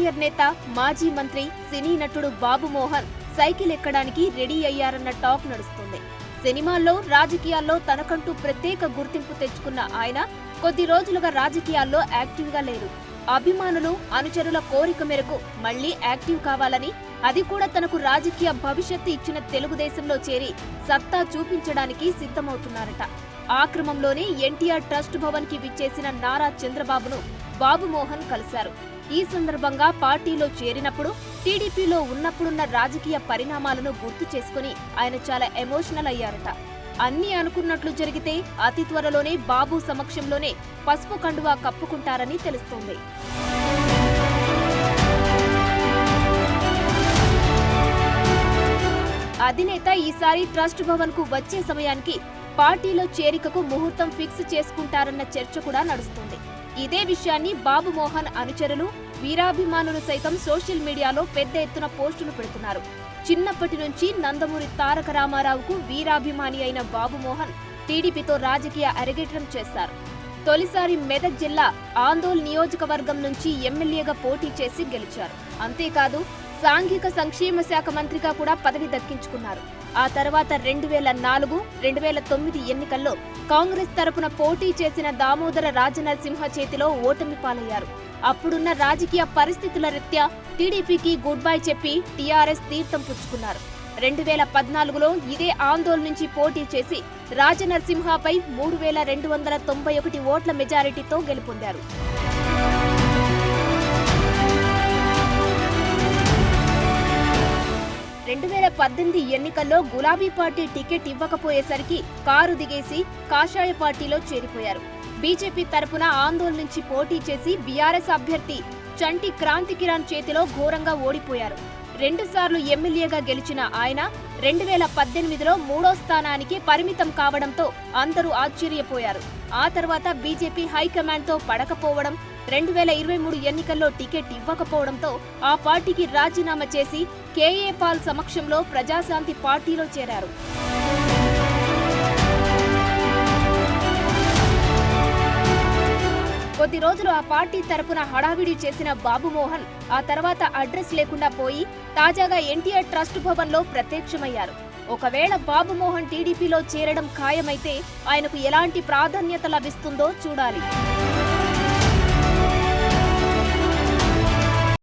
Senior నేత, మాజీ మంత్రి, సినీ నటుడు బాబు మోహన్ సైకిల్ ఎక్కడానికి రెడీ అయ్యారన్న టాక్ నడుస్తుంది. సినిమాల్లో, రాజకీయాల్లో తనకంటూ ప్రత్యేక గుర్తింపు తెచ్చుకున్న ఆయన కొద్ది రోజులుగా రాజకీయాల్లో యాక్టివ్గా లేరు. అభిమానులు, అనుచరుల కోరిక మేరకు మళ్లీ యాక్టివ్ కావాలని, అది కూడా తనకు రాజకీయ భవిష్యత్తు ఇచ్చిన తెలుగుదేశంలో చేరి సత్తా చూపించడానికి సిద్ధమవుతున్నారట. ఆ క్రమంలోనే ఎన్టీఆర్ ట్రస్ట్ భవన్ కి విచ్చేసిన నారా చంద్రబాబును బాబు మోహన్ కలిశారు. ఈ సందర్భంగా పార్టీలో చేరినప్పుడు, టీడీపీలో ఉన్నప్పుడున్న రాజకీయ పరిణామాలను గుర్తు చేసుకుని ఆయన చాలా ఎమోషనల్ అయ్యారట. అన్నీ అనుకున్నట్లు జరిగితే అతి త్వరలోనే బాబు సమక్షంలోనే పసుపు కండువా కప్పుకుంటారని తెలుస్తోంది. అధినేత ఈసారి ట్రస్ట్ భవన్ కు వచ్చే సమయానికి పార్టీలో చేరికకు ముహూర్తం ఫిక్స్ చేసుకుంటారన్న చర్చ కూడా నడుస్తుంది. ఇదే విషయాన్ని బాబు మోహన్ అనుచరులు, వీరాభిమానులు సైతం సోషల్ మీడియాలో పెద్ద ఎత్తున పోస్టులు పెడుతున్నారు. చిన్నప్పటి నుంచి నందమూరి తారక రామారావుకు వీరాభిమాని అయిన బాబు మోహన్ టీడీపీతో రాజకీయ అరంగేట్రం చేశారు. తొలిసారి మెదక్ జిల్లా ఆందోళ్ నియోజకవర్గం నుంచి ఎమ్మెల్యేగా పోటీ చేసి గెలిచారు. అంతేకాదు సాంఘిక సంక్షేమ శాఖ మంత్రిగా కూడా పదవి దక్కించుకున్నారు. ఆ తర్వాత 2004, 2009 ఎన్నికల్లో కాంగ్రెస్ తరపున పోటీ చేసిన దామోదర రాజనరసింహ చేతిలో ఓటమి పాలయ్యారు. అప్పుడున్న రాజకీయ పరిస్థితుల రీత్యా టీడీపీకి గుడ్ బై చెప్పి టీఆర్ఎస్ తీర్థం పుచ్చుకున్నారు. 2014లో ఇదే ఆందోళన నుంచి పోటీ చేసి రాజనరసింహపై 3291 ఓట్ల మెజారిటీతో గెలుపొందారు. 2018 ఎన్నికల్లో గులాబీ పార్టీ టికెట్ ఇవ్వకపోయేసరికి కారు దిగేసి కాషాయ పార్టీలో చేరిపోయారు. బీజేపీ తరపున ఆందోళన నుంచి పోటీ చేసి బీఆర్ఎస్ అభ్యర్థి చంటి క్రాంతి కిరణ్ చేతిలో ఘోరంగా ఓడిపోయారు. 2 సార్లు ఎమ్మెల్యేగా గెలిచిన ఆయన 2018లో 3వ స్థానానికి పరిమితం కావడంతో అందరూ ఆశ్చర్యపోయారు. ఆ తర్వాత బీజేపీ హైకమాండ్తో పడకపోవడం, 2023 ఎన్నికల్లో టికెట్ ఇవ్వకపోవడంతో ఆ పార్టీకి రాజీనామా చేసి కేఏ పాల్ సమక్షంలో ప్రజాశాంతి పార్టీలో చేరారు. కొద్ది రోజులు ఆ పార్టీ తరపున హడావిడి చేసిన బాబు మోహన్ ఆ తర్వాత అడ్రస్ లేకుండా పోయి తాజాగా ఎన్టీఆర్ ట్రస్ట్ భవన్ లో ప్రత్యక్షమయ్యారు. ఒకవేళ బాబు మోహన్ టీడీపీలో చేరడం ఖాయమైతే ఆయనకు ఎలాంటి ప్రాధాన్యత లభిస్తుందో చూడాలి.